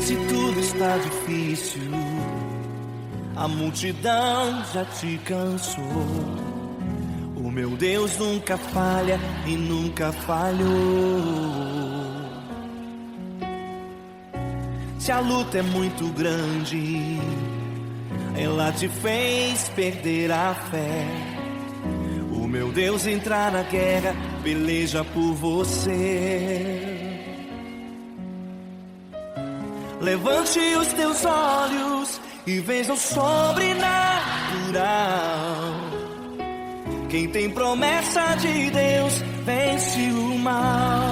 Se tudo está difícil, a multidão já te cansou. O meu Deus nunca falha e nunca falhou. Se a luta é muito grande, ela te fez perder a fé. O meu Deus entrar na guerra, peleja por você. Levante os teus olhos e veja o sobrenatural. Quem tem promessa de Deus vence o mal.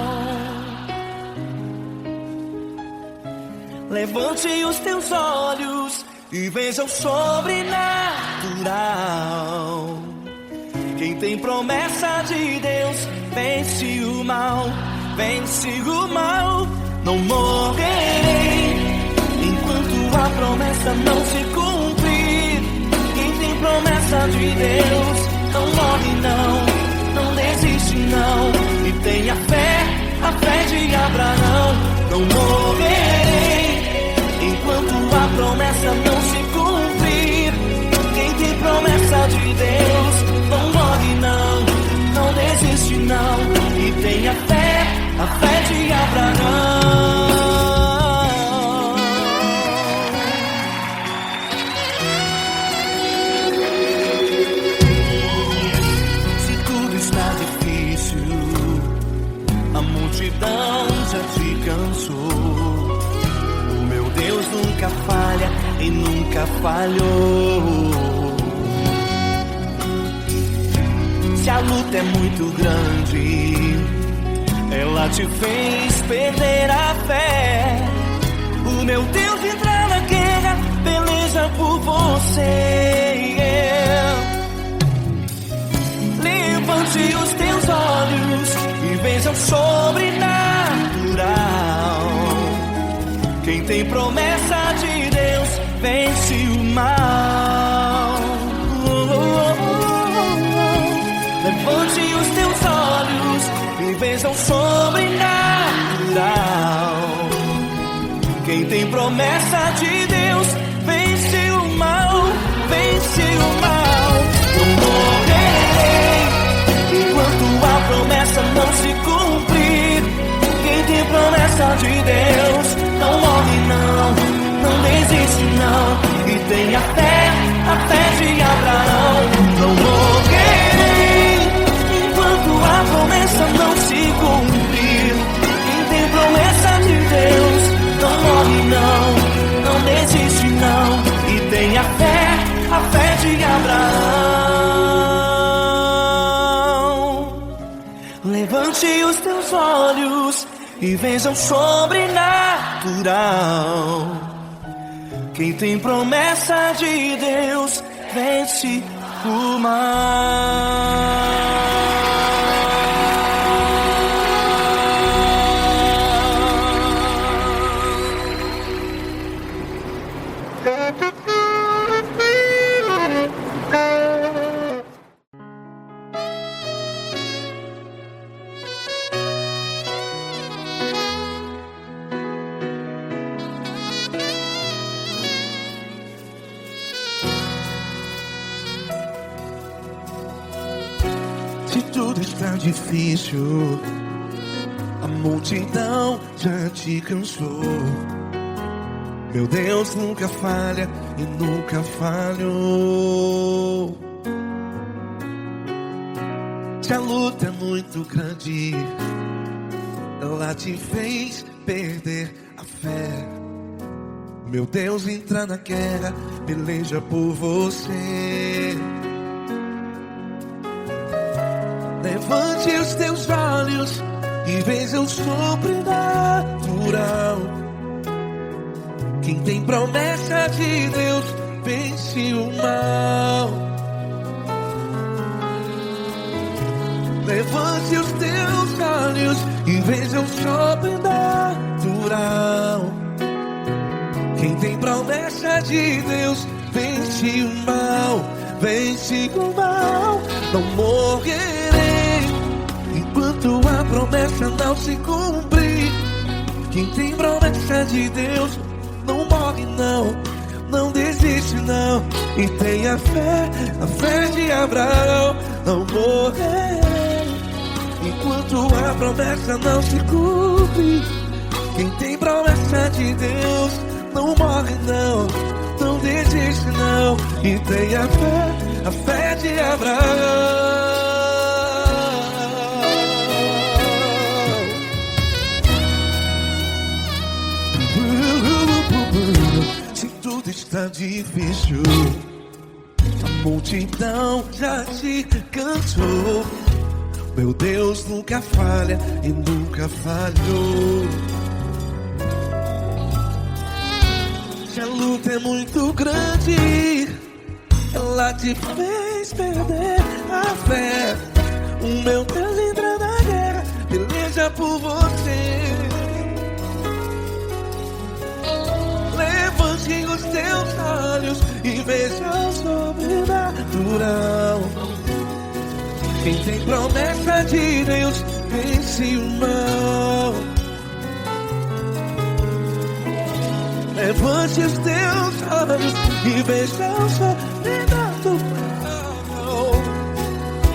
Levante os teus olhos e veja o sobrenatural. Quem tem promessa de Deus vence o mal, vence o mal. Não morrerei enquanto a promessa não se cumprir. Quem tem promessa de Deus não morre não desiste não. E tenha fé, a fé de Abraão. Não morrerei enquanto a promessa não se cumprir. Quem tem promessa de Deus não morre não desiste não. E tenha fé, a fé de Abraão. Se tudo está difícil, a multidão já te cansou. O meu Deus nunca falha e nunca falhou. Se a luta é muito grande, ela te fez perder a fé. O meu Deus entra na guerra, peleja por você. Levante os teus olhos e veja o sobrenatural. Quem tem promessa de Deus vence o mal. Levante os teus olhos e veja o sobrenatural. Quem tem promessa de Deus vence o mal, vence o mal. Não morrerei enquanto a promessa não se cumprir. Quem tem promessa de Deus não morre não desiste não. E tenha fé, a fé de Abraão. Não morrerei enquanto a promessa não se cumprir. Quem tem promessa de Deus não morre não desiste não. E tenha fé, a fé de Abraão. Levante os teus olhos e veja o sobrenatural. Quem tem promessa de Deus vence o mal. Se tudo está difícil, a multidão já te cansou. Meu Deus nunca falha e nunca falhou. Se a luta é muito grande, ela te fez perder a fé. Meu Deus entra na guerra, peleja por você. Levante os teus olhos e veja o sobrenatural. Quem tem promessa de Deus vence o mal. Levante os teus olhos e veja o sobrenatural. Quem tem promessa de Deus vence o mal, vence o mal. Não morrerei enquanto a promessa não se cumprir. Quem tem promessa de Deus não morre não, não desiste não. E tenha fé, a fé de Abraão. Não morrerei enquanto a promessa não se cumpre. Quem tem promessa de Deus não morre não, não desiste não. E tenha fé, a fé de Abraão. Se tudo está difícil, a multidão já te cansou, meu Deus nunca falha e nunca falhou. Se a luta é muito grande, ela te fez perder a fé. O meu Deus entra na guerra, peleja por você. Levante os teus olhos e veja o sobrenatural. Quem tem promessa de Deus vence o mal. Levante os teus olhos e veja o sobrenatural.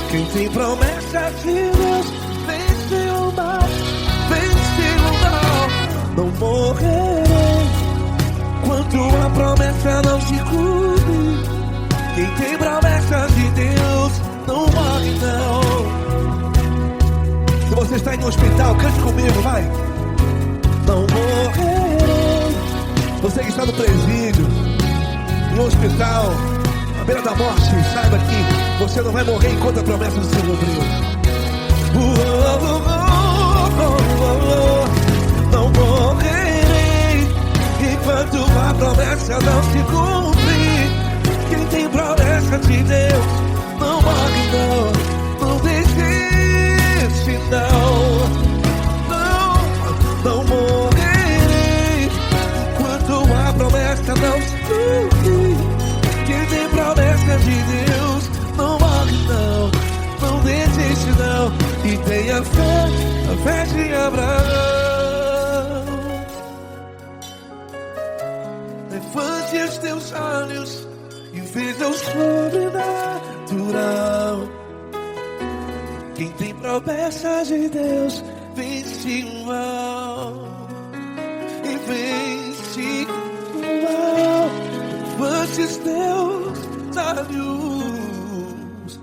Quem tem promessa de Deus vence o mal, vence o mal. Não morrerei enquanto a promessa não se cumpre. Quem tem promessa de Deus não morre não. Se você está em um hospital, cante comigo, vai. Não morrerei. Você que está no presídio, em um hospital, à beira da morte, saiba que você não vai morrer enquanto a promessa não se cumpriu. Não morrerei enquanto a promessa não se cumprir. Quem tem promessa de Deus não morre não, não desiste não. Não morrerei enquanto a promessa não se cumprir. Quem tem promessa de Deus não morre não, não desiste não. E tenha fé, a fé de Abraão. Levante os teus olhos e veja o sobrenatural. Quem tem promessa de Deus vence o mal, e vence o mal. Levante os teus olhos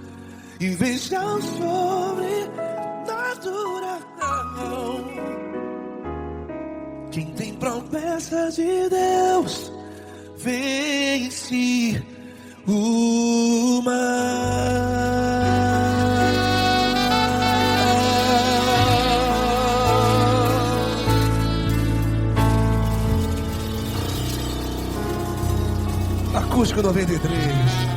e veja o sobrenatural. Quem tem promessa de Deus vence o mal. Acústico 93.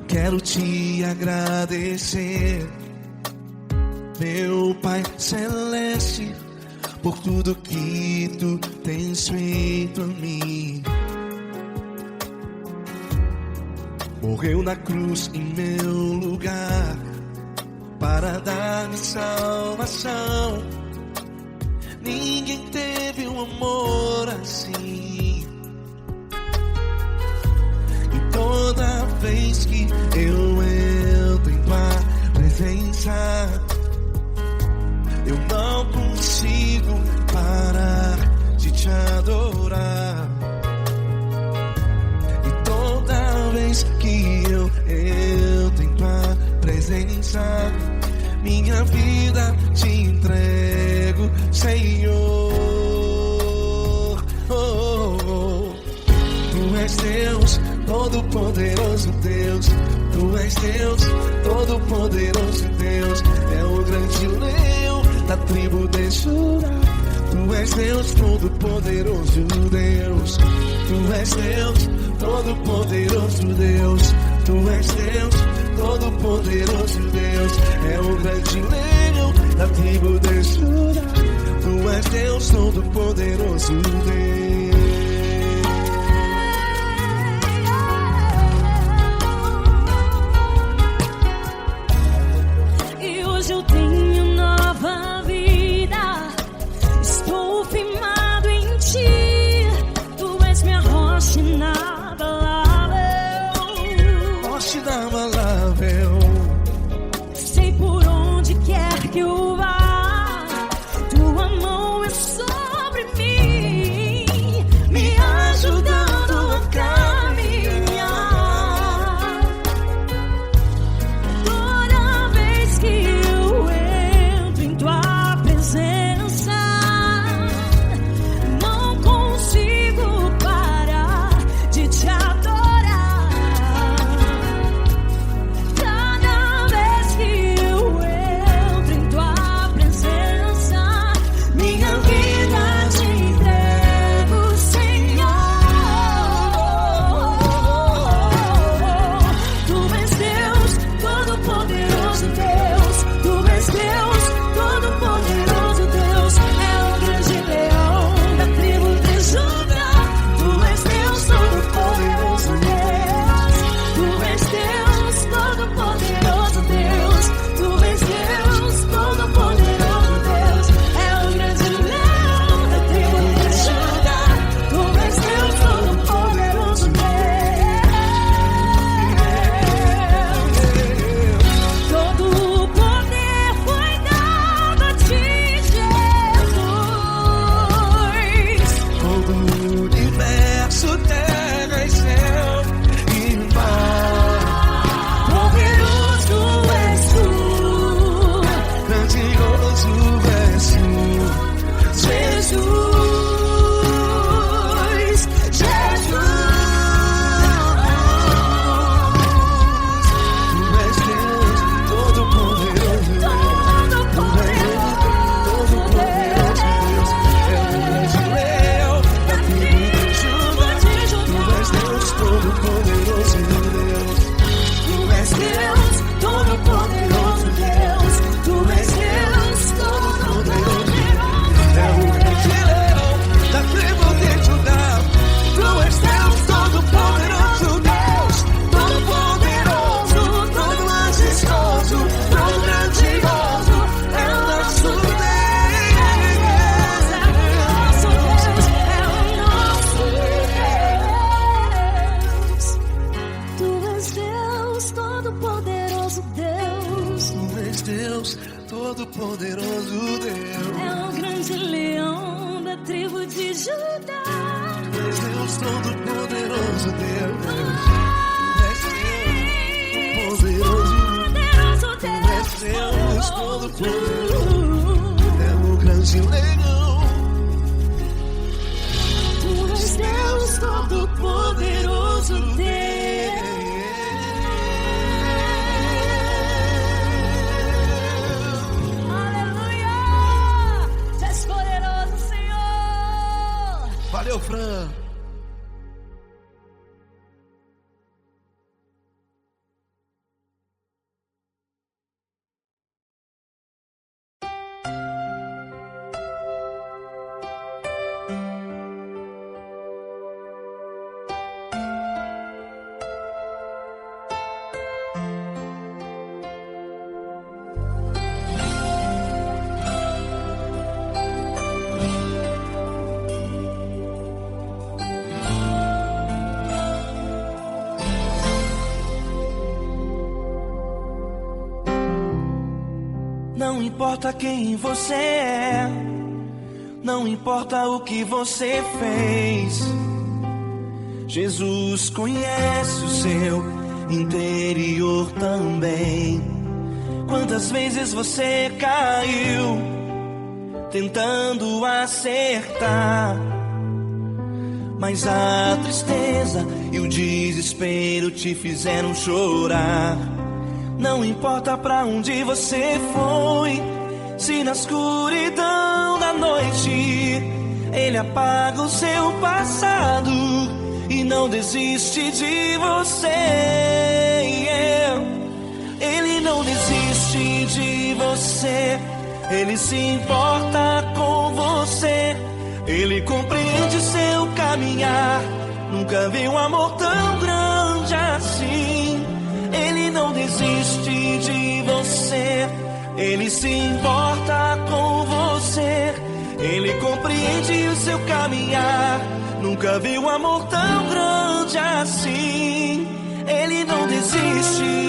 Quero te agradecer, meu Pai Celeste, por tudo que tu tens feito a mim. Morreu na cruz em meu lugar para dar-me salvação. Ninguém teve um amor assim. E toda vez que eu entro em tua presença, eu não consigo parar de te adorar. E toda vez que eu entro em tua presença, minha vida te entrego, Senhor. Tu és Deus, Todo-Poderoso Deus. Tu és Deus, Todo-Poderoso Deus. É o grande tribo de Judá. Tu és Deus todo-poderoso Deus. Tu és Deus todo-poderoso Deus. Tu és Deus todo-poderoso Deus. É o grande leão da tribo de Judá. Tu és Deus todo-poderoso Deus. E hoje eu tenho nova vida. Estou firmado em ti. Tu és minha rocha inabalável. Rocha inabalável. Sei por onde quer que eu vá, tua mão é sobre mim, me ajudando a caminhar. Toda vez que eu entro em tua presença, não consigo parar de te adorar. Cada vez que eu entro em tua presença, minha vida te entrego, Senhor. Tu és Deus todo-poderoso Deus. Tu és Deus todo-poderoso Deus. É o grande leão da tribo de Judá. Tu és Deus todo-poderoso Deus. Tu és Deus todo-poderoso Deus. Tu és Deus todo-poderoso Deus. É o grande leão da tribo de Judá. Tu és Deus todo-poderoso Deus. Todo o poder foi dado a ti, Jesus. Todo o universo, terra e céu e mar. Poderoso és tu, Grandioso és tu, Jesus. Jesus. Tu és Deus todo-poderoso Deus. Todo-poderoso Deus. É o grande leão da tribo de Judá. Tu és Deus todo-poderoso Deus. Tu és Deus todo-poderoso Deus. Tu és Deus todo-poderoso. É o grande leão da tribo de Judá. Tu és Deus todo-poderoso Deus. Todo-poderoso, todo majestoso, todo grandioso. É o nosso Deus. Tu és Deus todo-poderoso Deus. Tu és Deus todo-poderoso Deus. É o grande leão da tribo de Judá. Tu és Deus todo-poderoso Deus. Tu és Deus poderoso. Poderoso Tu és Deus todo-poderoso. É o grande leão. Tu és Deus todo-poderoso Deus. Aleluia! Tu és poderoso, Senhor. Valeu, Fran. Não importa quem você é, não importa o que você fez, Jesus conhece o seu interior também. Quantas vezes você caiu tentando acertar, mas a tristeza e o desespero te fizeram chorar. Não importa pra onde você foi, Se na escuridão da noite Ele apaga o seu passado e não desiste de você. Ele não desiste de você. Ele se importa com você. Ele compreende seu caminhar. Nunca vi um amor tão grande assim. Ele não desiste de você. Ele se importa com você. Ele compreende o seu caminhar. Nunca vi um amor tão grande assim. Ele não desiste.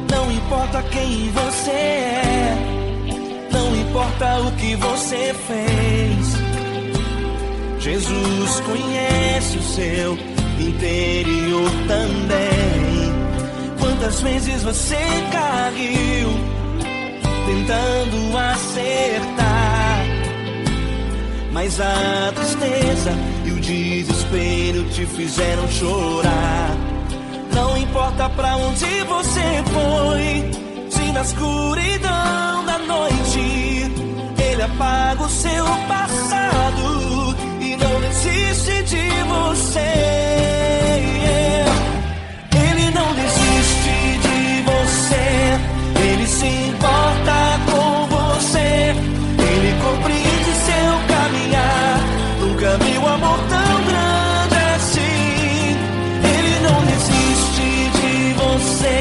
Não importa quem você é, não importa o que você fez, Jesus conhece o seu interior também. Quantas vezes você caiu tentando acertar, mas a tristeza e o desespero te fizeram chorar. Não importa pra onde você foi, se na escuridão da noite Ele apaga o seu passado e não desiste de você. Ele não desiste de você. Ele se importa com você. Ele compreende seu caminhar. Nunca vi um amor tão grande assim. Ele não desiste de você.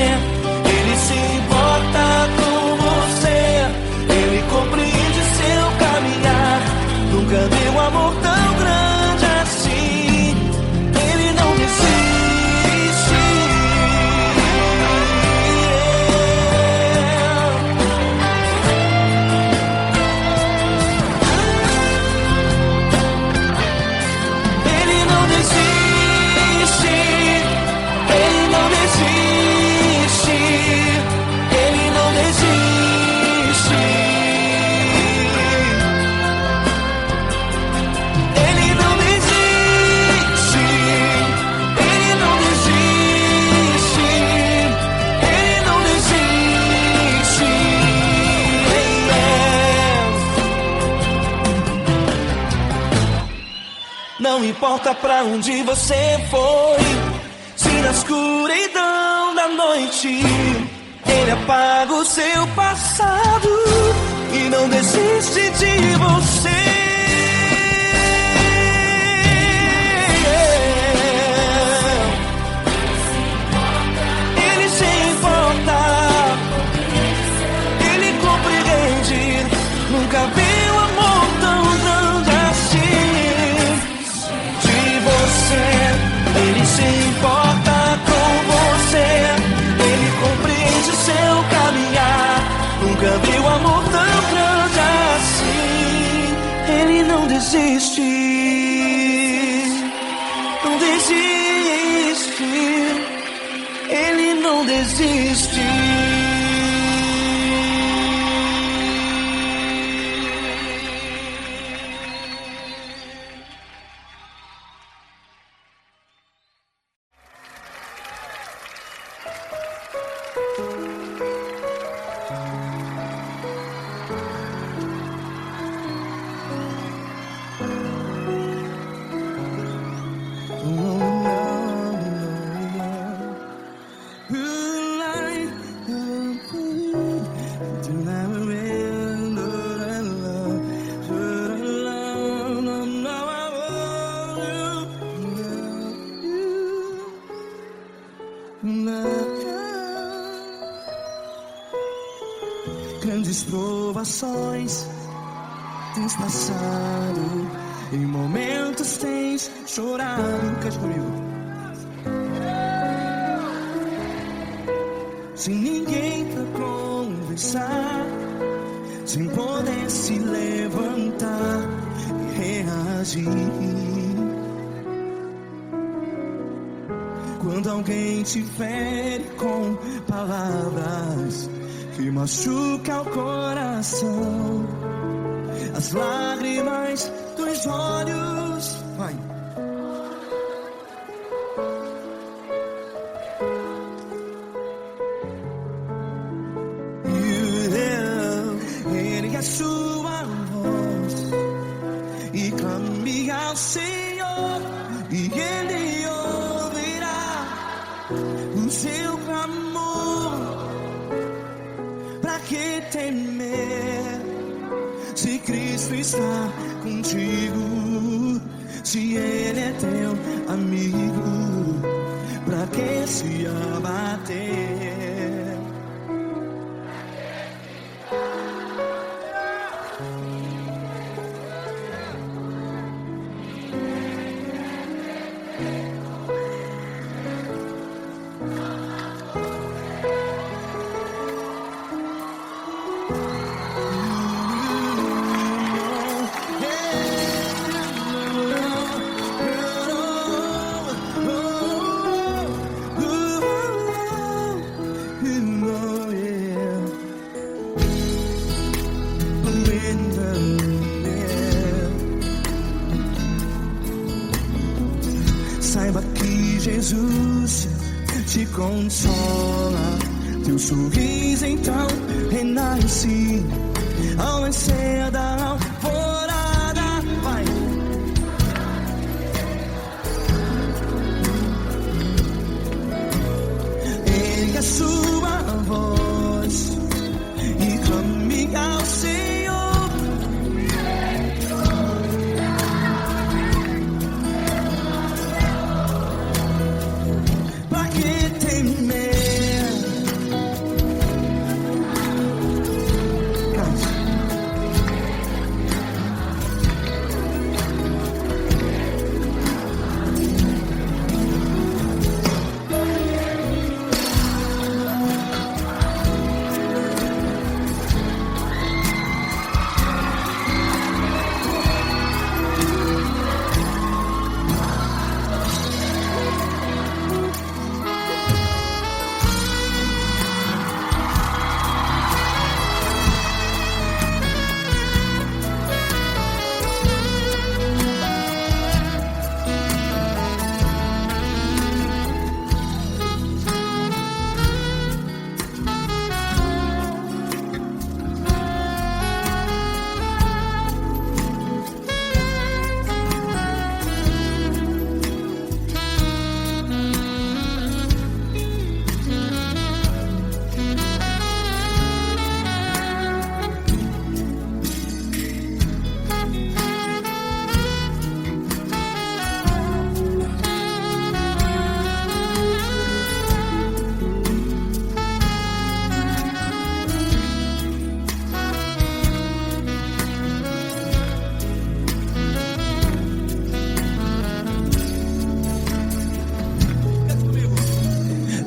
Ele se importa com você. Ele compreende seu caminhar. Nunca vi um amor tão grande assim. Ele não desiste. Ele não desiste. Ele não desiste. Ele não desiste. Ele não desiste. Ele não desiste. Ele não desiste. Não importa pra onde você foi, se na escuridão da noite Ele apaga o seu passado e não desiste de você. Ele se importa. Ele compreende. Nunca vi um amor tão grande assim. De você. Ele se importa com você. Ele compreende seu caminhar. Nunca vi um amor tão grande assim. Ele não desiste. Não desiste. Ele não desiste. Grandes provações tens passado, em momentos tens chorado. Cante comigo. Sem ninguém pra conversar, sem poder se levantar e reagir. Quando alguém te fere com palavras que machuca o coração, as lágrimas dos olhos. Vai. Ergue a sua voz e clame ao Senhor, e Ele ouvirá o seu clamor. Pra que temer, se Cristo está contigo? Se Ele é teu amigo, pra que se abater? Saiba que Jesus te consola, teu sorriso então renasce ao nascer da alvorada. Vai. Ergue a sua voz e clame ao Senhor.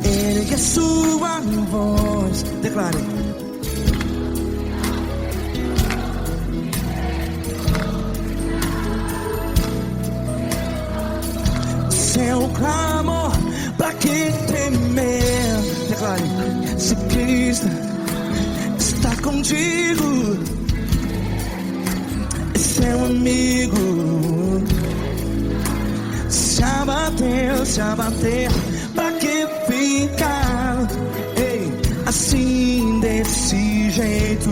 Ergue a sua voz, declare. Seu clamor, pra que temer? Declare. Se Cristo está contigo, é seu amigo. Se abater, pra que ficar, ei, assim desse jeito?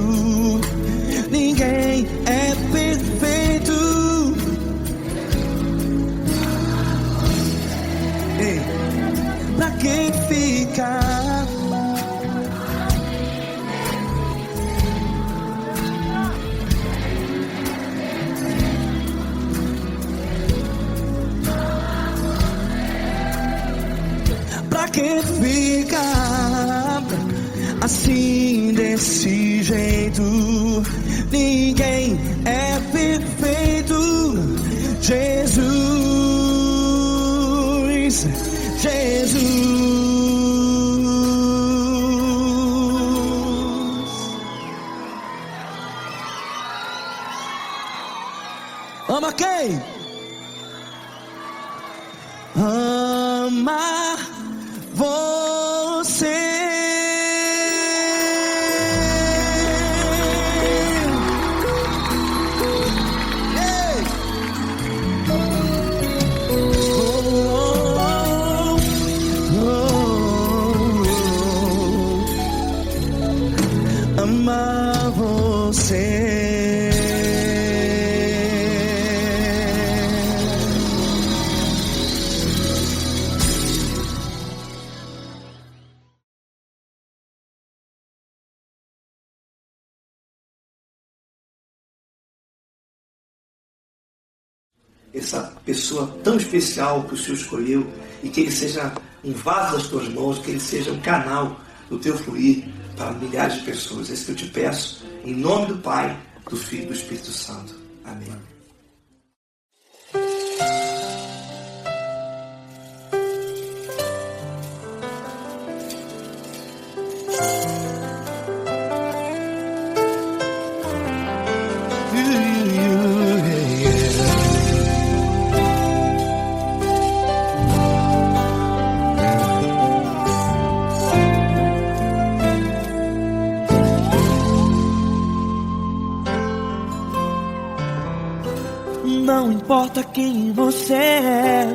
Ninguém é perfeito. Ei, pra que ficar? Pra que ficar assim desse jeito? Ninguém é perfeito. Jesus, Jesus. Ama quem? Ama você. essa pessoa tão especial que o Senhor escolheu, e que ele seja um vaso das tuas mãos, que ele seja um canal do teu fluir para milhares de pessoas. É isso que eu te peço, em nome do Pai, do Filho e do Espírito Santo. Amém. Não importa quem você é,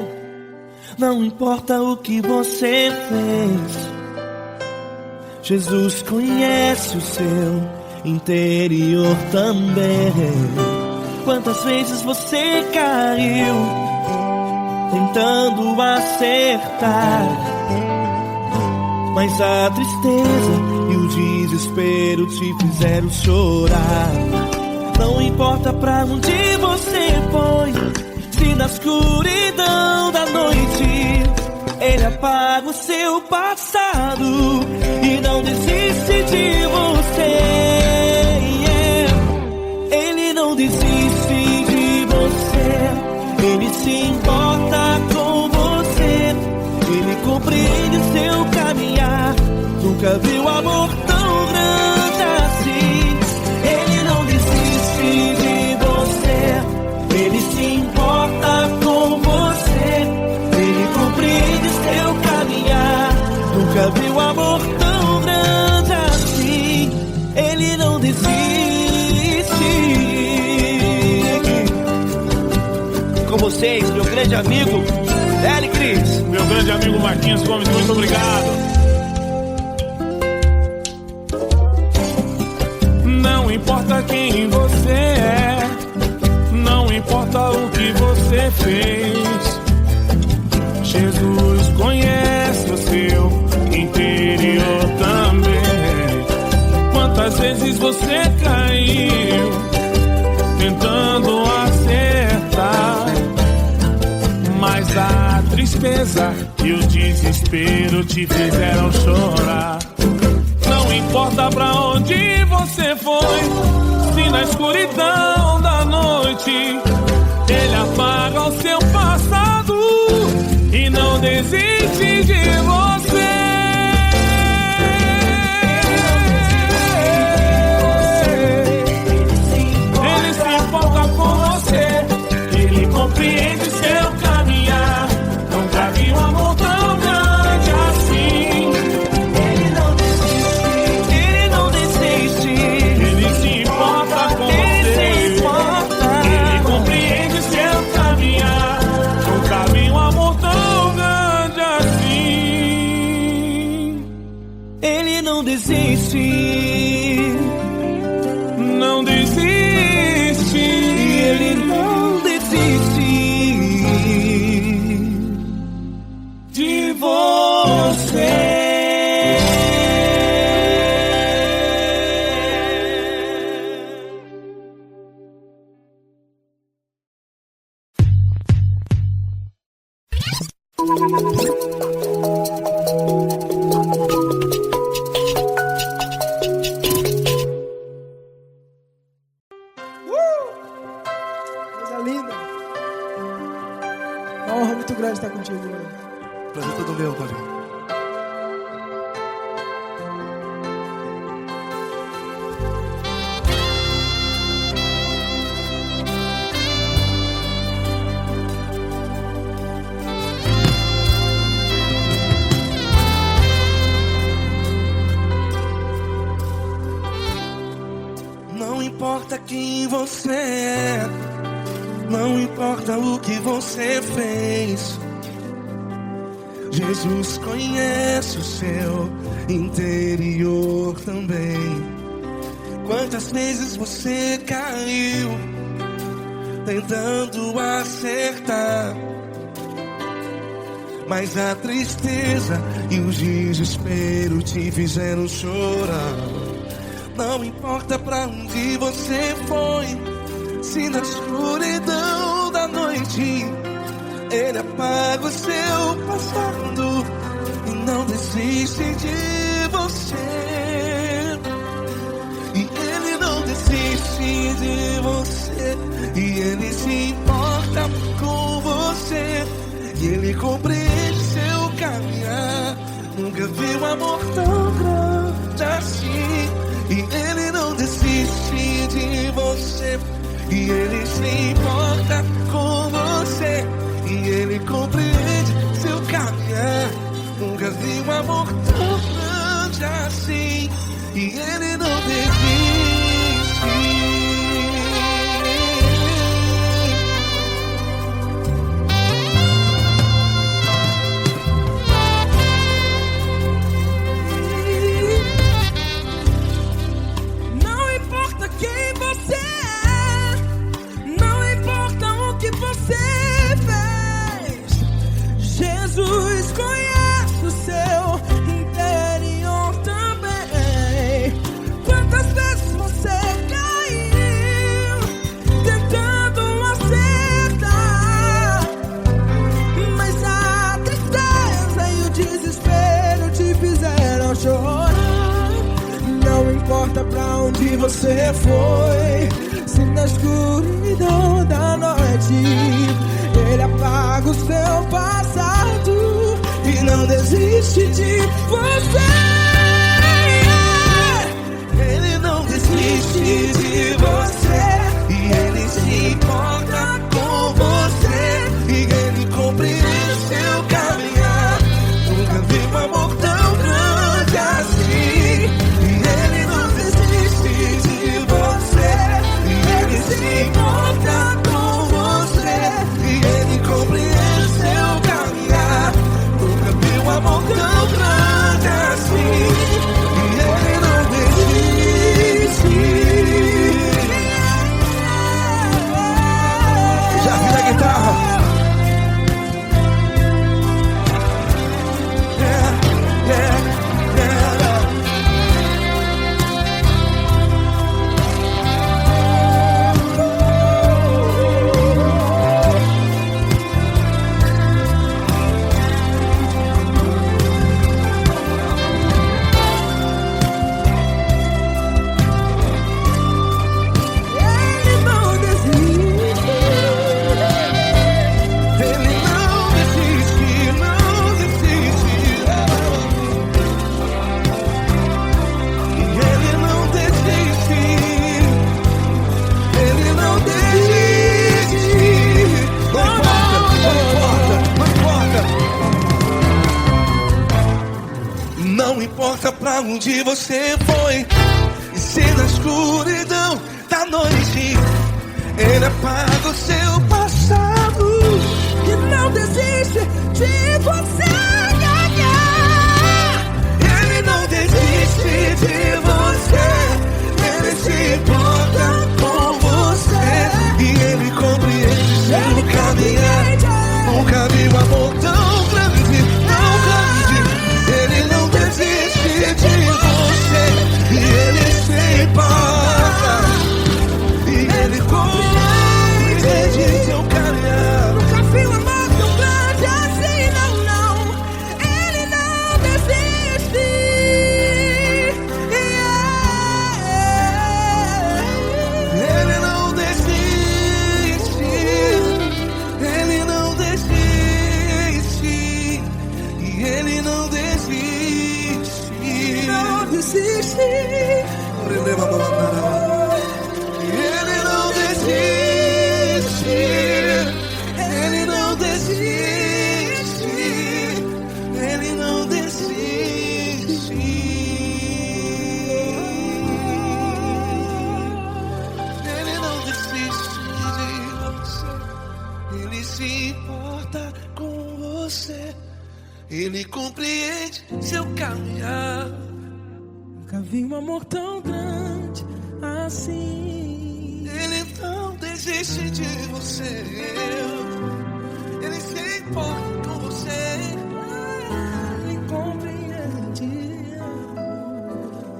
não importa o que você fez, Jesus conhece o seu interior também. Quantas vezes você caiu tentando acertar, mas a tristeza e o desespero te fizeram chorar. Não importa pra onde você foi, se na escuridão da noite Ele apaga o seu passado e não desiste de você. Ele não desiste de você, Ele se importa com você, Ele compreende seu caminhar. Nunca viu amor tão grande assim. Ele não desiste de você, Ele se importa com você, Ele compreende seu caminhar. Nunca viu amor tão grande assim. Ele não desiste. Com vocês, meu grande amigo L. Cris, meu grande amigo Marquinhos Gomes, muito obrigado. Não importa quem você é, não importa o que você fez, Jesus conhece o seu interior também. Quantas vezes você caiu tentando acertar, mas a tristeza e o desespero te fizeram chorar. Não importa pra onde você foi, se na escuridão da noite Ele apaga o seu passado e não desiste de você. Ele se importa com você, Ele compreende seu caminhar. Nunca vi um amor tão grande assim. Não desiste, não desiste, Ele não desiste de você. Não importa quem você é, não importa o que você fez, Jesus conhece o seu interior também. Quantas vezes você caiu tentando acertar, mas a tristeza e o desespero te fizeram chorar. Não importa pra onde você foi, se na escuridão da noite noite. Ele apaga o seu passado e não desiste de você. E ele não desiste de você. E ele se importa com você. E ele compreende seu caminhar. Nunca vi um amor tão grande assim. E ele não desiste de você. E ele se importa com você. E ele compreende seu caminhar. Nunca vi um amor tão grande assim. E ele não desiste. Não importa quem você é, não importa o que você fez, Jesus conhece o seu interior também. Quantas vezes você caiu tentando acertar, mas a tristeza e o desespero te fizeram chorar. Não importa pra onde você foi, se na escuridão da noite ele apaga o seu passado e não desiste de você. Ele não desiste de você. E ele se importa com você. E ele compreende seu caminhar. Nunca vi um amor tão grande assim. E ele não desiste de você. E ele se importa com você. E ele compreende seu caminhar. Nunca vi um amor tão grande assim. E ele não desiste. Já vira a guitarra. Yeah, yeah, yeah. Ele não desiste. Ele não desiste, não desiste. E ele não desiste. Ele não desiste. Não importa, não importa. Não importa pra onde você foi. E se na escuridão da noite ele apaga o seu passado E não desiste de você. Ele não desiste de você. Ele se importa com você. E ele compreende seu caminhar. Nunca vi um amor tão grande, tão grande. Ele não desiste de você. E ele se importa. E ele compreende seu caminhar. Nunca vi um amor tão grande assim, não, não. Ele não desiste. Ele não desiste. Ele não desiste. E ele não desiste. Não desiste. Ele não desiste. Ele não desiste. Ele não desiste. Ele não desiste de você. Ele se importa com você. Ele compreende seu caminhar. Nunca vi um amor tão grande assim. Ele não desiste de você. Ele se importa com você. Ele compreende.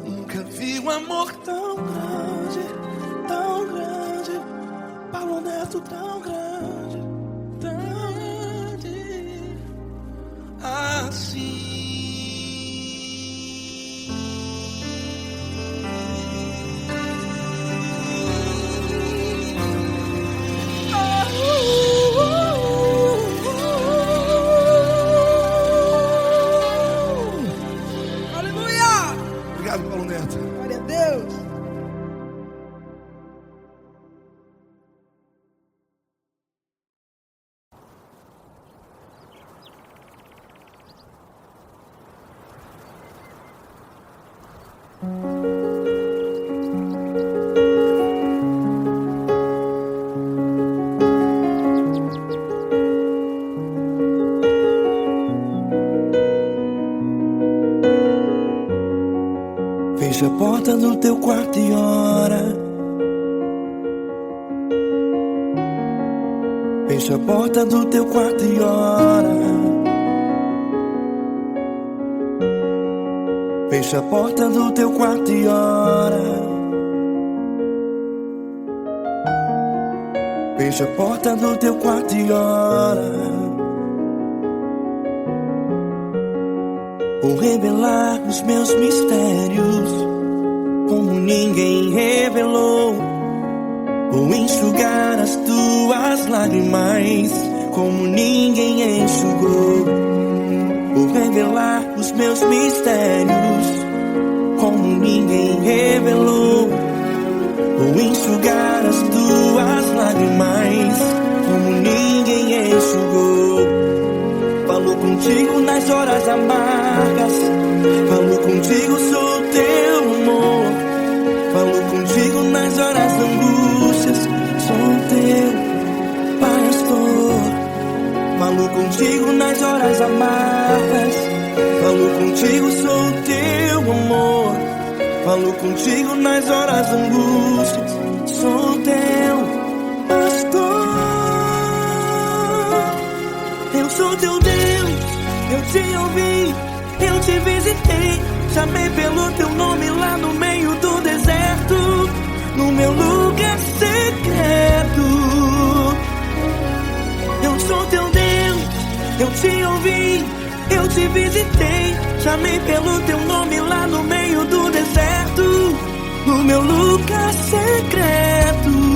Nunca vi um amor tão grande, Paulo Neto tão grande. Fecha a porta do teu quarto e ora. Fecha a porta do teu quarto e ora. Fecha a porta do teu quarto e ora. Vou revelar os meus mistérios como ninguém revelou. Vou enxugar as tuas lágrimas como ninguém enxugou. Vou revelar os meus mistérios como ninguém revelou. Vou enxugar as tuas lágrimas como ninguém enxugou. Falo contigo nas horas amargas, falo contigo, sou teu amor. Falo contigo nas horas da angústias, sou teu pastor. Falo contigo nas horas amargas, falo contigo, sou teu amor. Falo contigo nas horas da angústias, sou teu pastor. Eu sou teu Deus, eu te ouvi, eu te visitei. Chamei pelo teu nome lá no meio do deserto, no meu lugar secreto. Eu sou teu Deus, eu te ouvi, eu te visitei. Chamei pelo teu nome lá no meio do deserto, no meu lugar secreto.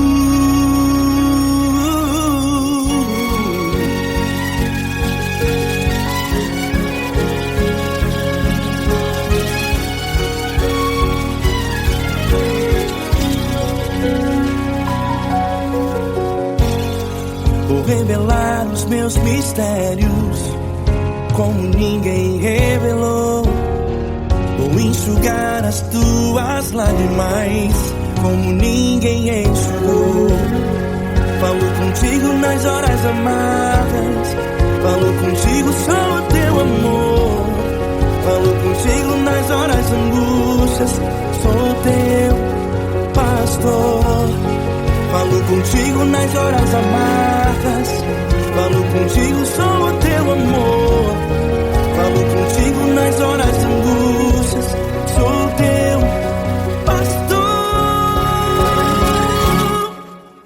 Vou revelar os meus mistérios como ninguém revelou. Vou enxugar as tuas lágrimas como ninguém enxugou. Falo contigo nas horas amargas, falo contigo, sou teu amor. Falo contigo nas horas angústias, sou teu pastor. Falo contigo nas horas amargas, falo contigo, sou teu amor. Falo contigo nas horas angústias, sou teu pastor.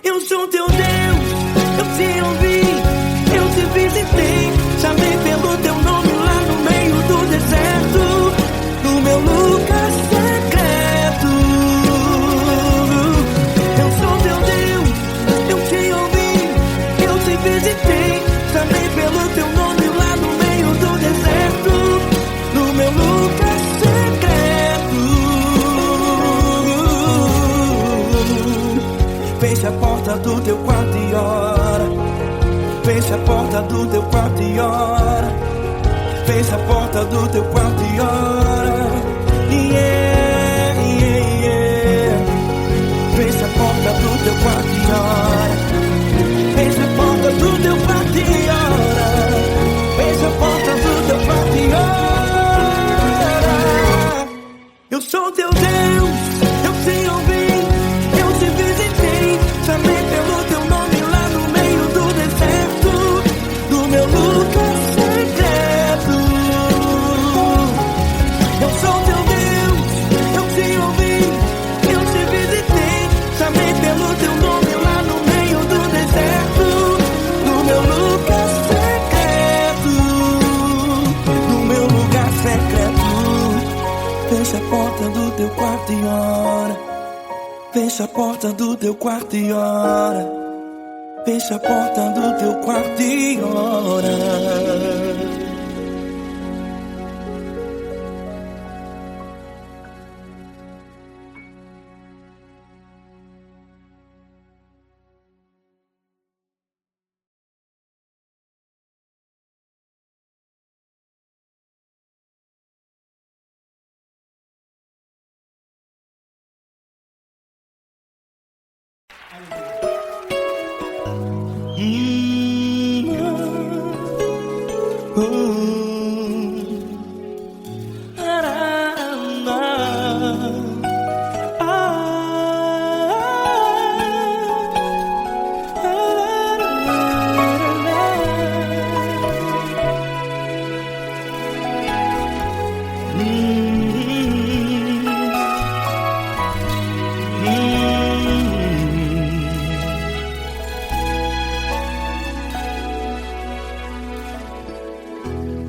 Eu sou teu Deus, eu te ouvi, eu te visitei. Chamei pelo teu nome lá no meio do deserto, no meu lugar secreto. Eu sou teu Deus, eu te ouvi, eu te visitei. Chamei pelo teu nome lá no meio do deserto, no meu lugar secreto. Fecha a porta do teu quarto e ora. Fecha a porta do teu quarto e ora. Fecha a porta do teu quarto e ora. Yeah, yeah, yeah. Fecha a porta do teu quarto e ora. Fecha a porta do teu quarto e ora. Fecha a porta do teu quarto e ora. Eu sou teu Deus, eu te ouvi, eu te visitei. Chamei pelo teu nome lá no meio do deserto, do meu lugar secreto. Eu sou teu Deus, eu te ouvi, eu te visitei. Chamei pelo teu nome lá no meio do deserto, no meu lugar secreto, no meu lugar secreto. Fecha a porta do teu quarto e ora. Fecha a porta do teu quarto e ora. Fecha a porta do teu quarto e ora.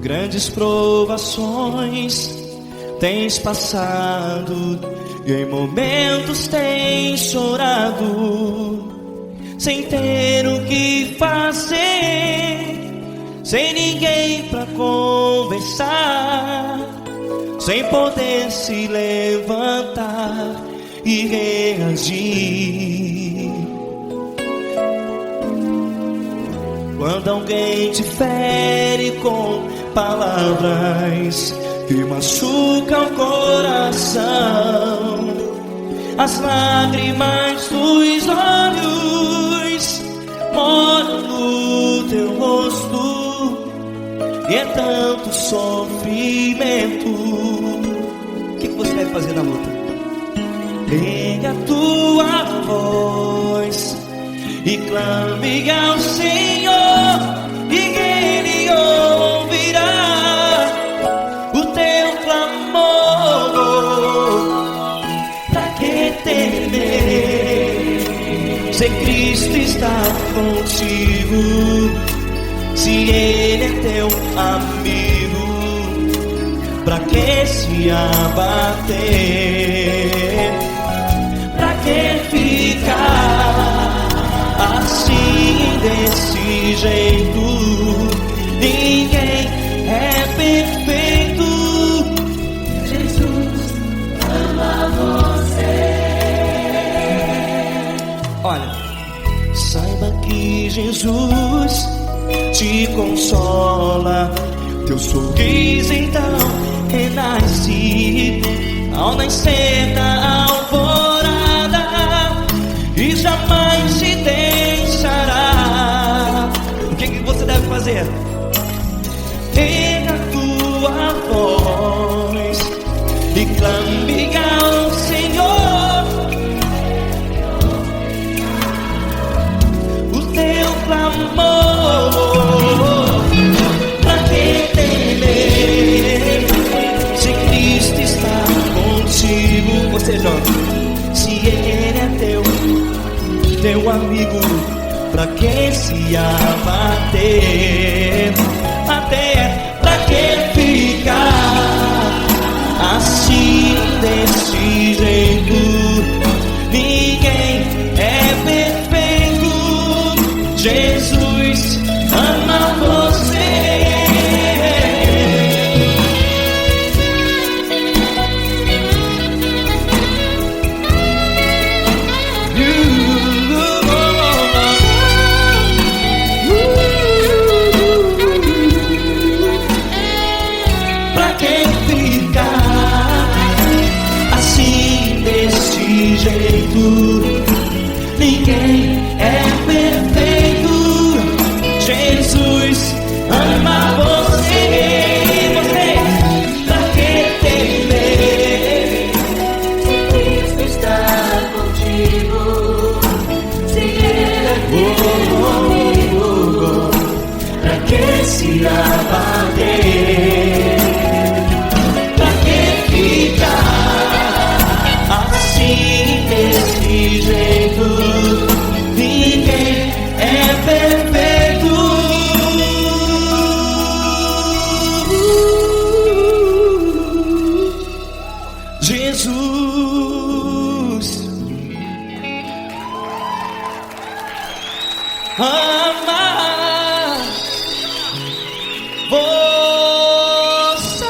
Grandes provações tens passado, e em momentos tens chorado, sem ter o que fazer, sem ninguém pra conversar, sem poder se levantar e reagir. Quando alguém te fere com palavras que machucam o coração, as lágrimas dos olhos moram no teu rosto, e é tanto sofrimento. O que você deve fazer na luta? Pega a tua voz e clame ao Senhor, e Ele ouvirá o teu clamor. Pra que temer, se Cristo está contigo, se Ele é teu amigo? Pra que se abater? Pra que ficar assim, desse jeito? Ninguém é perfeito. Jesus ama você. Olha, saiba que Jesus te consola, teu sorriso então renasce ao nascer da alvorada, e jamais te deixará. O que você deve fazer? Erga a tua voz e clame ao Senhor, o teu clamor. Pra que temer, se Cristo está contigo? Ou seja, se Ele é teu amigo, pra que se abater? Até pra que ficar assim, desse jeito? Ninguém é perfeito. Jesus ama você. Pra que ficar assim, desse jeito? Ninguém é perfeito. Jesus ama você. Pra que temer, Se Cristo está contigo, se Ele é teu amigo, pra que se abater? Pra que ficar assim, desse jeito? Ninguém é perfeito. Jesus ama você.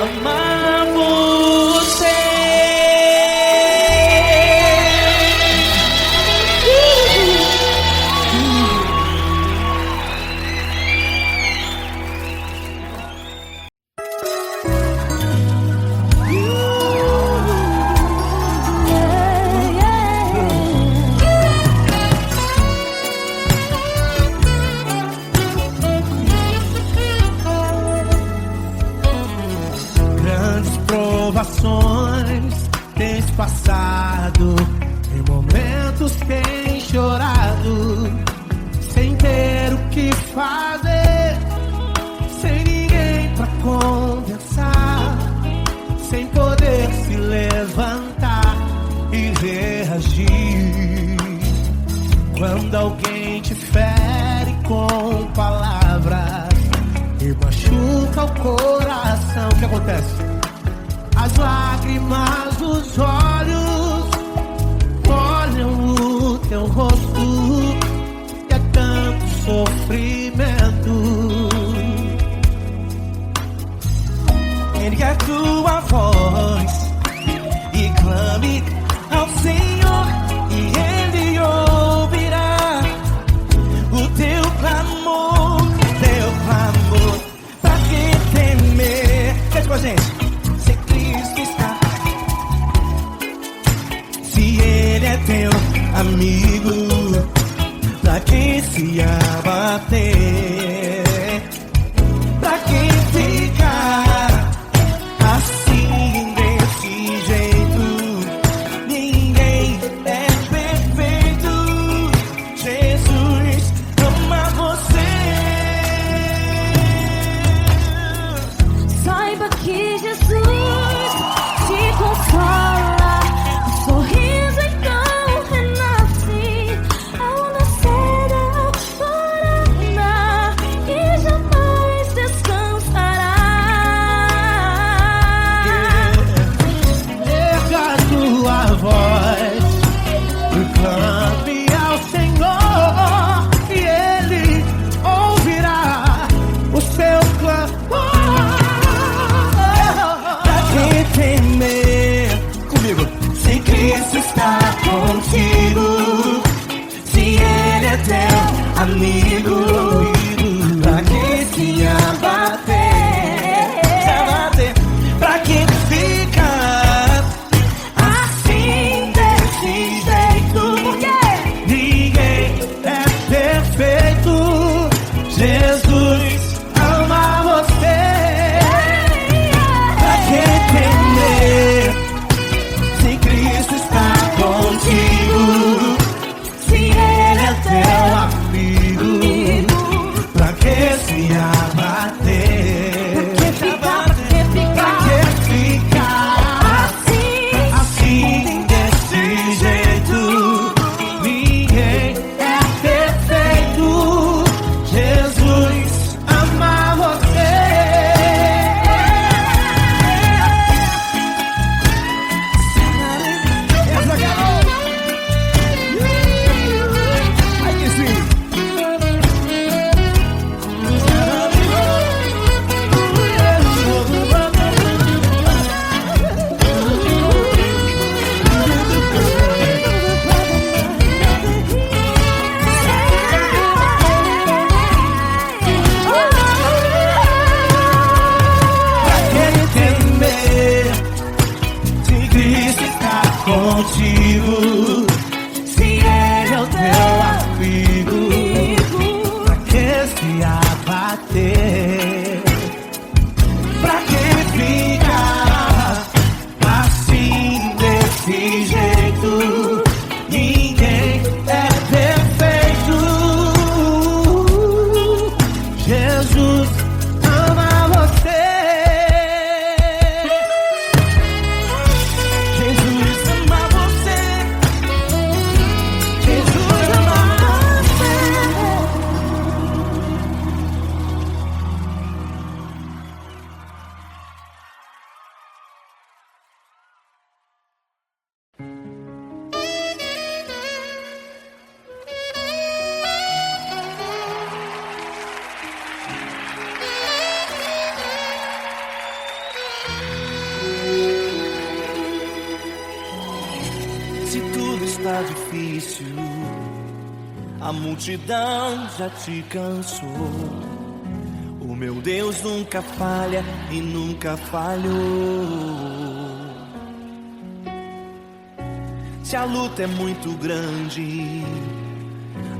Amar você. Grandes provações tens passado, Em momentos tem chorado, sem ter o que fazer, sem ninguém pra conversar, sem poder se levantar e reagir. Quando alguém te fere com palavras e machuca o coração, o que acontece? As lágrimas dos olhos molham o teu rosto, e é tanto sofrimento. Ergue a tua voz e clame ao Senhor, e Ele ouvirá o teu clamor, pra que temer? Cante com a gente. Se Cristo está, se Ele é teu amigo, pra que se abater? Pra que ficar assim desse jeito? Ninguém é perfeito. Jesus ama você. Saiba que Jesus te consola, o sorriso então renasce ao nascer da aurora e jamais descansará. Erga a tua voz e clame ao Senhor, e Ele ouvirá o seu clamor. Pra que temer? Comigo. Se Cristo está contigo, se Ele é teu amigo, pra que se abater? Pra que ficar assim desse jeito? Ninguém é perfeito. Jesus ama você. Pra que temer? Se Cristo está contigo, se Ele é teu Amigo, pra que se abater? Pra que ficar assim desse jeito? Ninguém é perfeito. Jesus ama você. Essa garota. Aí que sim. Se Cristo está contigo, se Ele é o teu Amigo, pra que se abater? pra que ficar assim desse jeito? Ninguém é perfeito. Jesus ama você. Jesus ama você. Jesus ama Se tudo está difícil, a multidão já te cansou. O meu Deus nunca falha e nunca falhou. Se a luta é muito grande,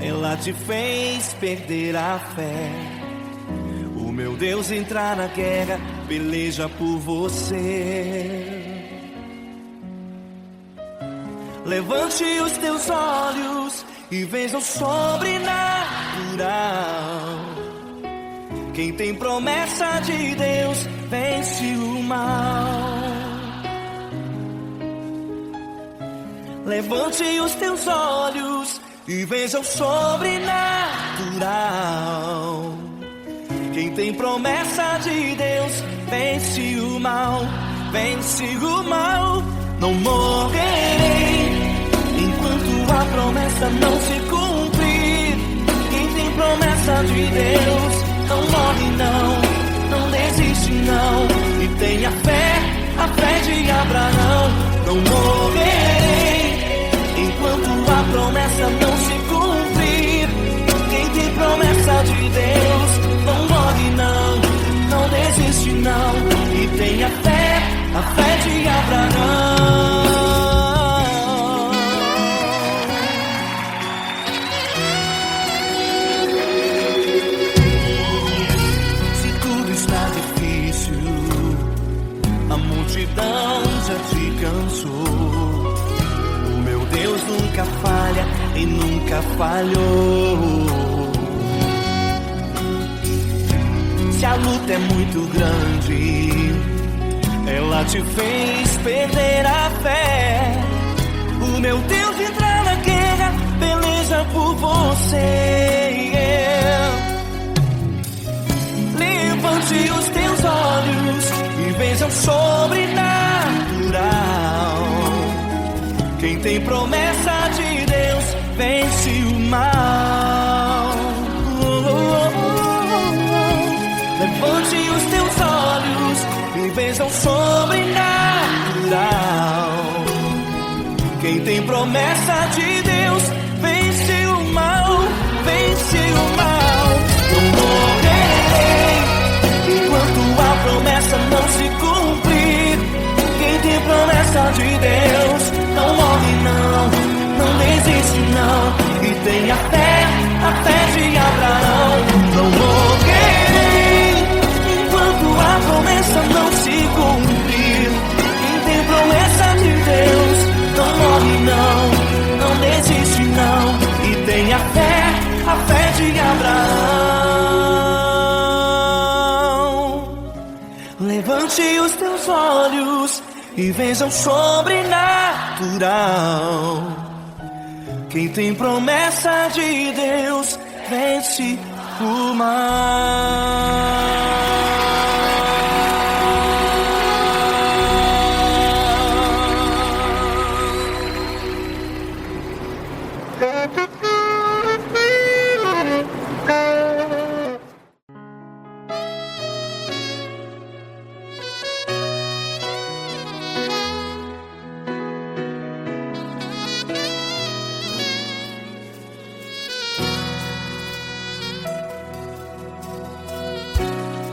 ela te fez perder a fé. O meu Deus entrar na guerra, peleja por você. Levante os teus olhos e veja o sobrenatural. Quem tem promessa de Deus vence o mal. Levante os teus olhos e veja o sobrenatural. Quem tem promessa de Deus vence o mal, vence o mal. Não morrerei enquanto a promessa não se cumprir. Quem tem promessa de Deus não morre não desiste não. E tenha fé, a fé de Abraão. Não morrerei enquanto a promessa não se cumprir. Quem tem promessa de Deus não morre não desiste não. E tenha fé, a fé de Abraão. Se tudo está difícil, a multidão já te cansou. O meu Deus nunca falha e nunca falhou. Se a luta é muito grande, ela te fez perder a fé. O meu Deus entra na guerra, peleja por você. Levante os teus olhos e veja o sobrenatural. Quem tem promessa de Deus vence o mal. Levante os teus olhos e veja o sobrenatural. Quem tem promessa de Deus vence o mal, vence o mal. Não morrerei enquanto a promessa não se cumprir. Quem tem promessa de Deus não morre não desiste não. E tenha fé, a fé de Abraão. Não morrerei enquanto a promessa não se cumprir. Quem tem promessa de Deus não morre não desiste não. E tenha fé, a fé de Abraão. Levante os teus olhos e veja o sobrenatural. Quem tem promessa de Deus vence o mal.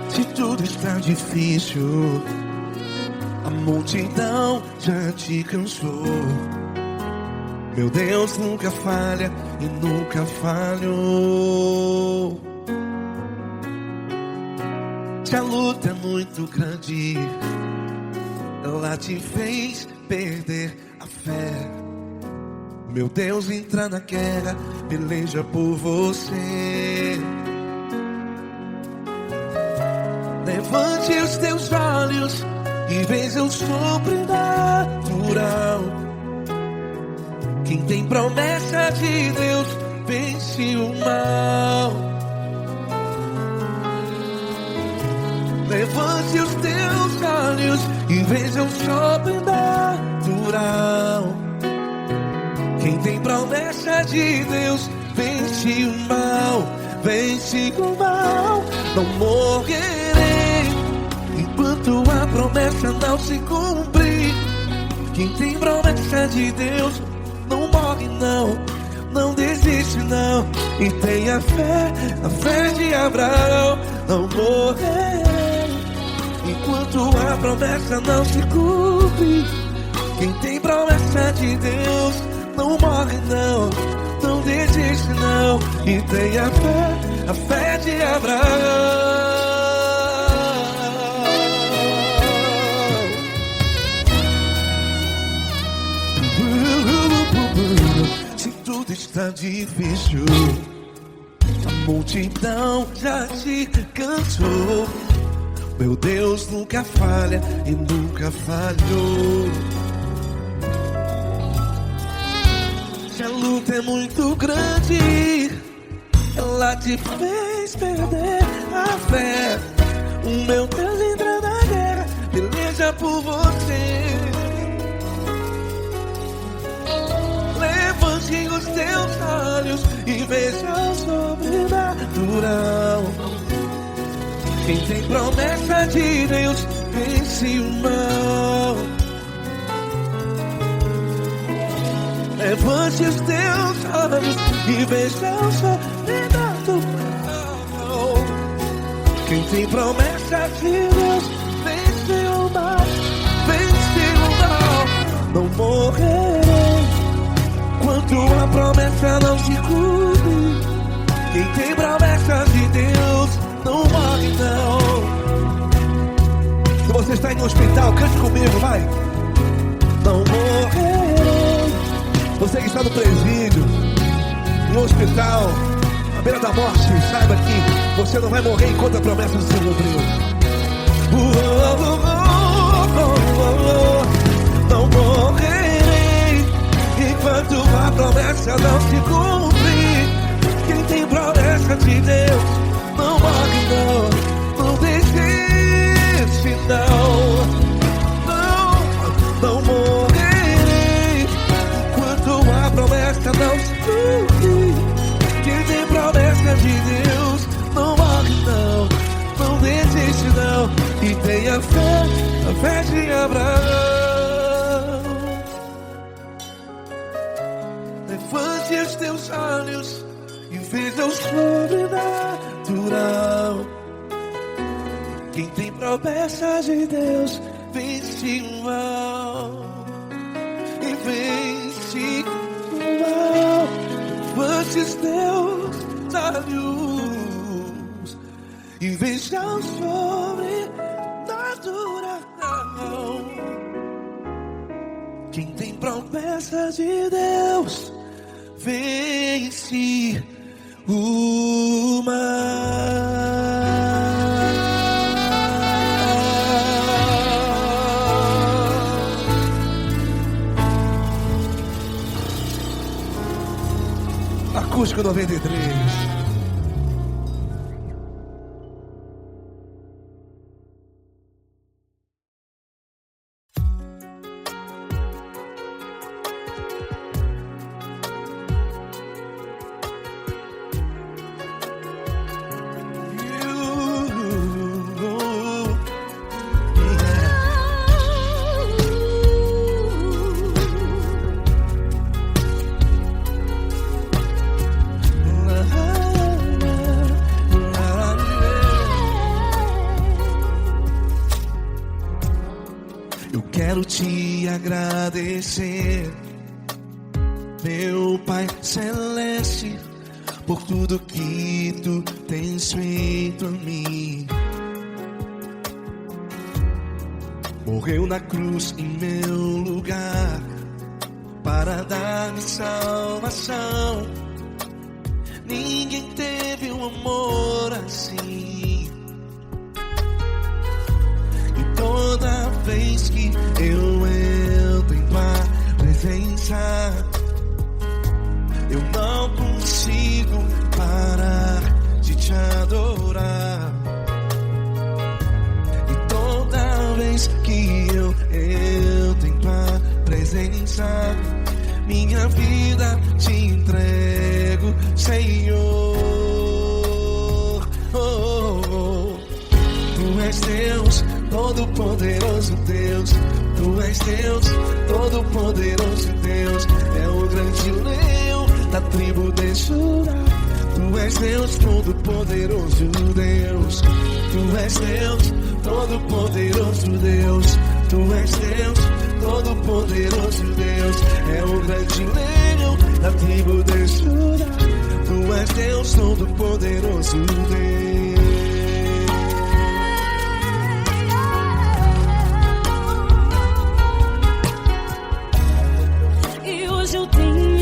Se tudo está difícil, a multidão já te cansou. Meu Deus nunca falha e nunca falhou. Se a luta é muito grande, ela te fez perder a fé. Meu Deus entra na guerra, peleja por você. Levante os teus olhos e veja o sobrenatural. Quem tem promessa de Deus vence o mal. Levante os teus olhos e veja o sobrenatural. Quem tem promessa de Deus vence o mal, vence o mal. Não morrerei enquanto a promessa não se cumprir. Quem tem promessa de Deus não morre não desiste não. E tenha fé, a fé de Abraão. Não morrerei enquanto a promessa não se cumpre. Quem tem promessa de Deus não morre não desiste não. E tenha fé, a fé de Abraão. Se tudo está difícil, a multidão já te cansou. Meu Deus nunca falha e nunca falhou. Se a luta é muito grande, ela te fez perder a fé. O meu Deus entra na guerra, peleja por você. Levante os teus olhos e veja o sobrenatural. Quem tem promessa de Deus vence o mal. Levante os teus olhos e veja o sobrenatural. Quem tem promessa de Deus vence o mal. Vence o mal. Não morrerei enquanto a promessa não se cumpre. Quem tem promessa de Deus não morre não. Se você está em um hospital, cante comigo, vai. Não morrerei. Você que está no presídio, em um hospital, à beira da morte, saiba que você não vai morrer enquanto a promessa não se cumpriu. Não morrerei enquanto a promessa não se cumprir. Quem tem promessa de Deus não morre não. Não desiste não. Não morrerei enquanto a promessa não se cumprir. Quem tem promessa de Deus não morre não. Não desiste não. E tenha fé, a fé de Abraão. Levante os teus olhos e veja o sobrenatural. Quem tem promessa de Deus vence o mal. E vence o mal. Levante os teus olhos e veja o sobrenatural. Quem tem promessa de Deus vence o mal. Acústico 93. Quero te agradecer, meu Pai Celeste, por tudo que tu tens feito a mim. Morreu na cruz em meu lugar para dar-me salvação. Ninguém teve um amor assim. E toda vez que eu entro em tua presença, eu não consigo parar de te adorar. E toda vez que eu entro em tua presença, minha vida te entrego, Senhor. Tu és Deus, Todo-Poderoso Deus. Tu és Deus, Todo-Poderoso Deus. É o grande leão da tribo de Judá. Tu és Deus, Todo-Poderoso Deus. Tu és Deus, Todo-Poderoso Deus. Tu és Deus, Todo-Poderoso Deus. É o grande leão da tribo de Judá. Tu és Deus, Todo-Poderoso Deus. E hoje eu tenho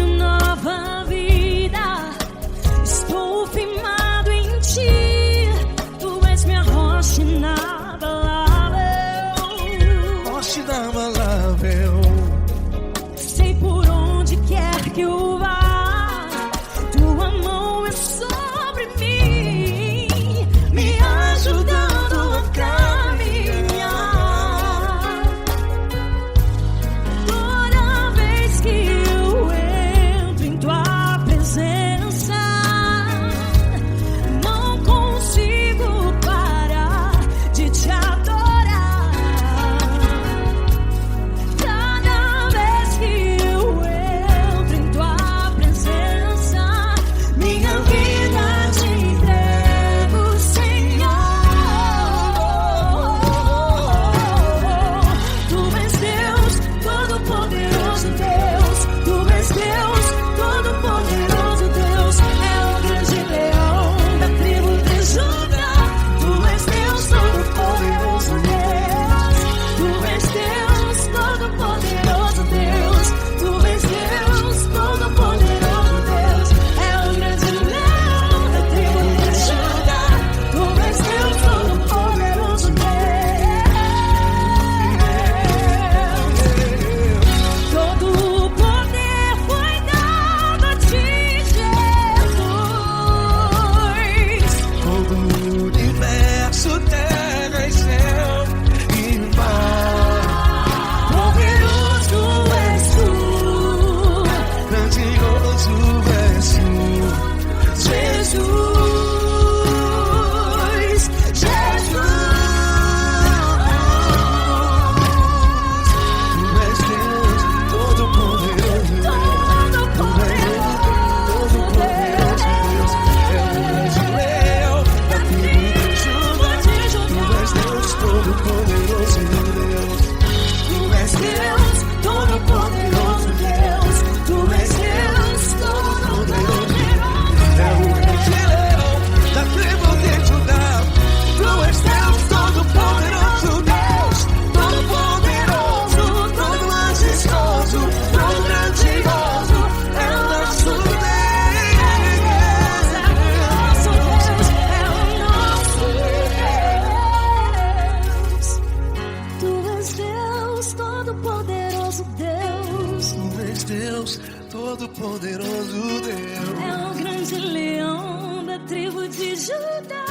Deus. Tu és Deus, Todo-Poderoso Deus. É o grande leão da tribo de Judá.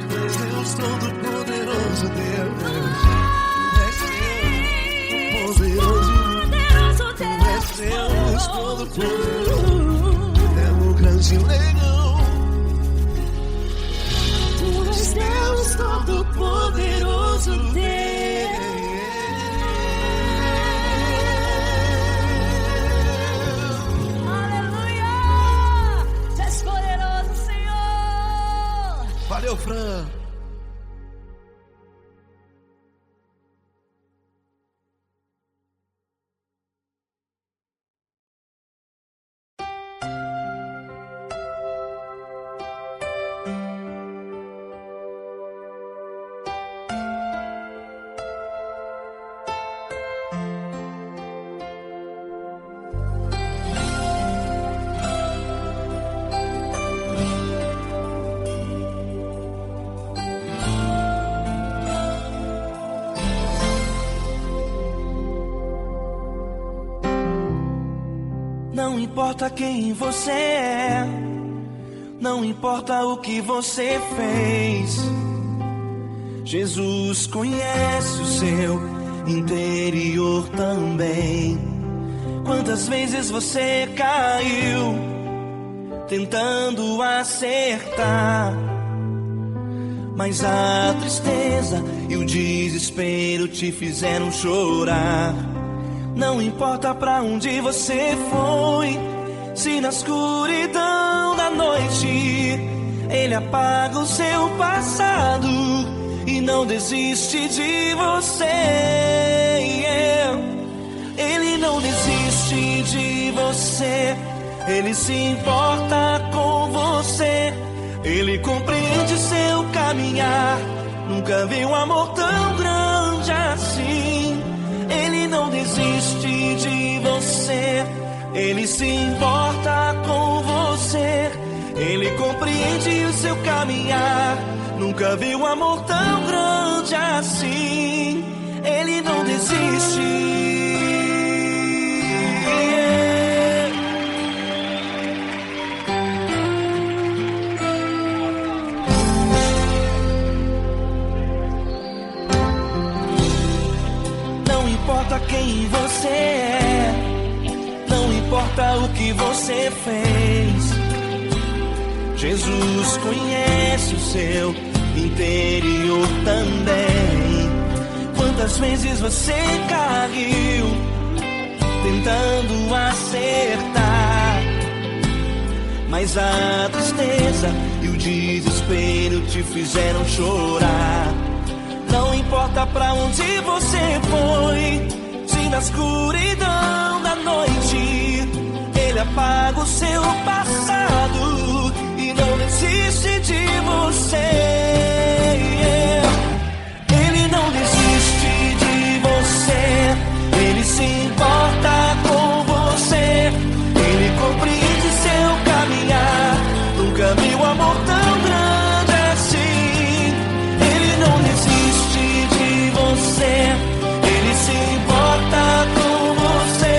Tu és Deus, Todo-Poderoso Deus. Tu és Deus, Poderoso Tu és Deus, Todo-Poderoso. É o grande leão. Tu és Deus Todo-Poderoso Deus. Aleluia! Tu és poderoso, Senhor. Valeu, Fran. Não importa quem você é, não importa o que você fez, Jesus conhece o seu interior também. Quantas vezes você caiu tentando acertar, mas a tristeza e o desespero te fizeram chorar. Não importa pra onde você foi, se na escuridão da noite Ele apaga o seu passado e não desiste de você. Ele não desiste de você, Ele se importa com você. Ele compreende seu caminhar, nunca vi um amor tão grande assim. Ele não desiste de você, Ele se importa com você. Ele compreende o seu caminhar, nunca vi um amor tão grande assim. Ele não desiste. Não importa quem você é, não importa o que você fez, Jesus conhece o seu interior também. Quantas vezes você caiu tentando acertar, mas a tristeza e o desespero te fizeram chorar. Não importa pra onde você foi, se na escuridão da noite Ele apaga o seu passado e não desiste de você. Ele não desiste de você, Ele se importa com você. Ele compreende seu caminhar, nunca vi um amor tão grande assim. Ele não desiste de você, Ele se importa com você.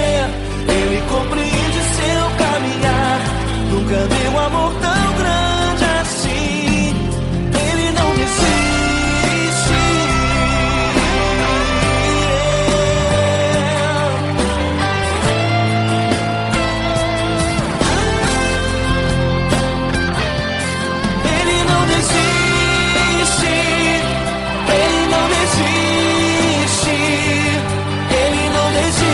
Ele compreende seu caminhar, nunca vi um amor tão grande assim. Ele não desiste. Ele não desiste. Ele não desiste. Ele não desiste.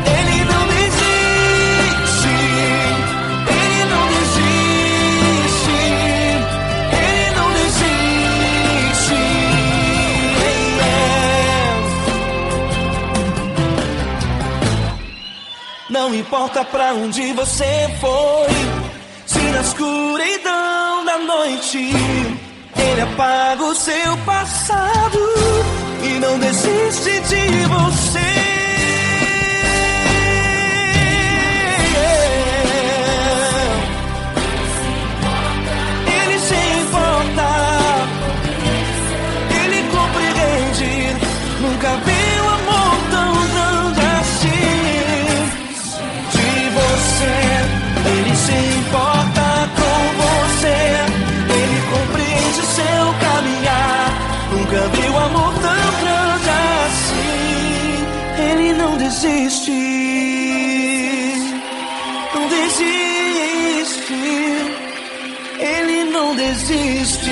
Ele não desiste. Ele não desiste. Ele não desiste. Não importa pra onde você foi, se na escuridão da noite Ele apaga o seu passado e não desiste de você. Ele se importa, Ele Nunca vi um amor tão grande assim. De você, ele se importa com você, ele compreende seu caminhar. Nunca vi um amor tão grande assim. Ele não desiste, não desiste, ele não desiste.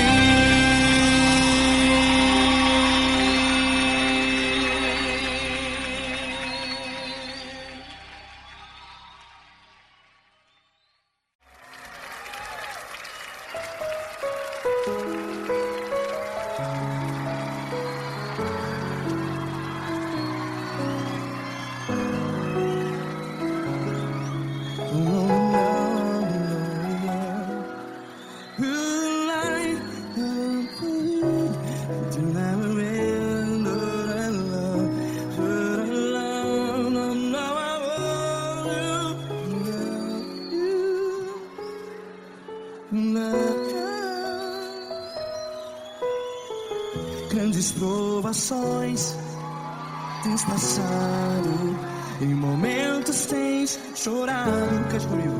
Grandes provações tens passado, em momentos tens chorado. Cante comigo.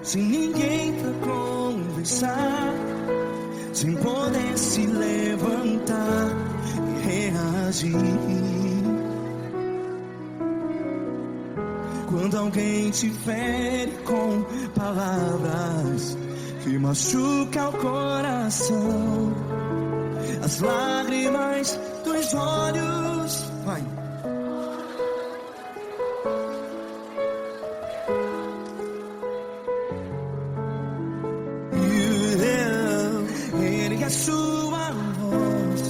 Sem ninguém pra conversar, sem poder se levantar e reagir. Quando alguém te fere com palavras que machuca o coração, as lágrimas dos olhos, vai. Ergue a sua voz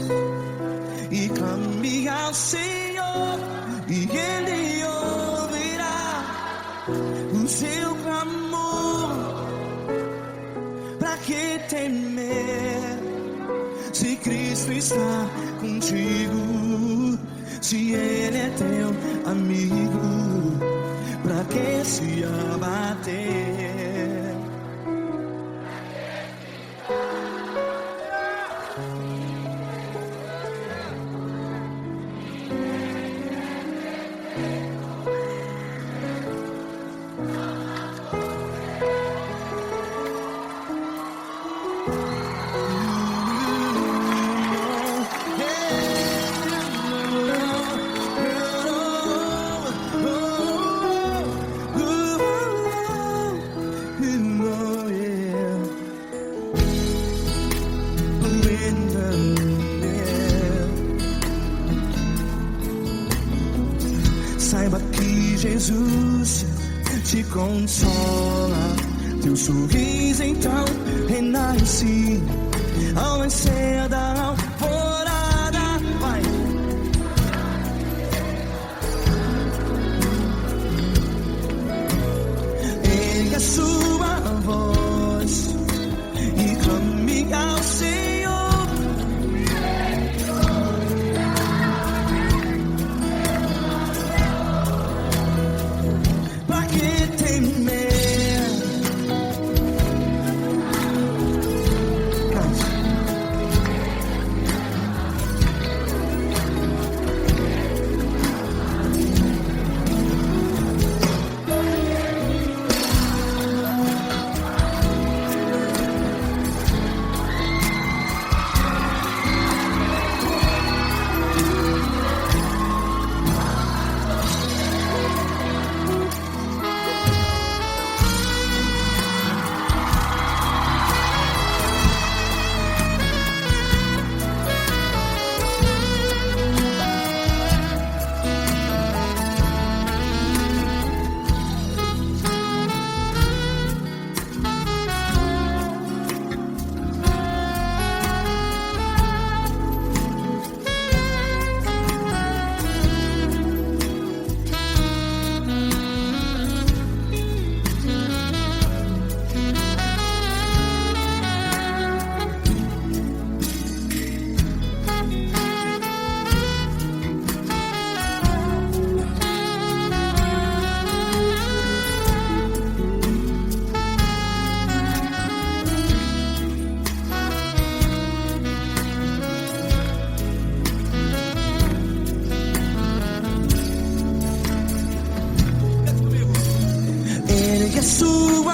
e clame ao Senhor, e Ele ouvirá o seu clamor. Pra que temer, se Cristo está contigo? Se Ele é teu amigo, pra que se abater? Saiba que Jesus te consola, teu sorriso então renasce ao nascer da alvorada. Vai. Ergue a sua voz e clame ao Senhor.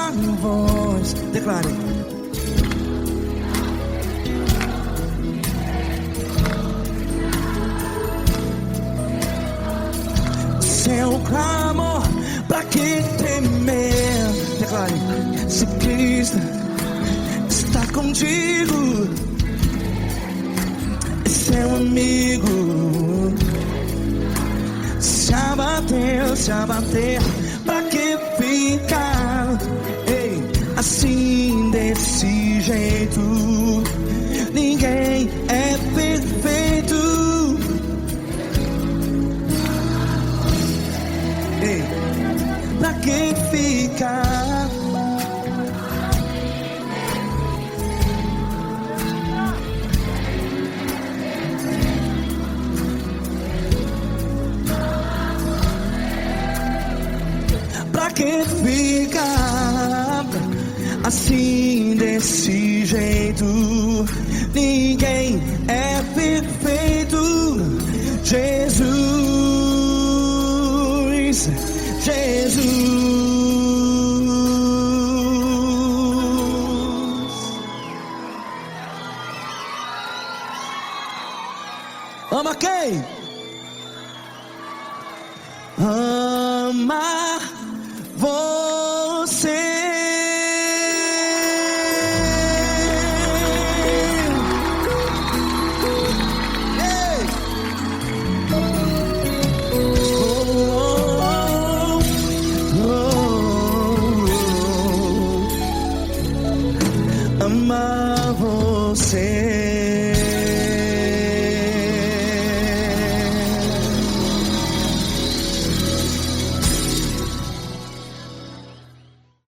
a voz. Declare. Seu clamor, pra que temer? Declare. Se Cristo está contigo, é seu amigo. Se abater, pra que ficar? Ei, assim desse jeito, ninguém é perfeito. Ei, pra que ficar? Pra que ficar assim desse jeito? Ninguém é perfeito. Jesus, Jesus. Ama quem? Ama você. Ei. Ama você.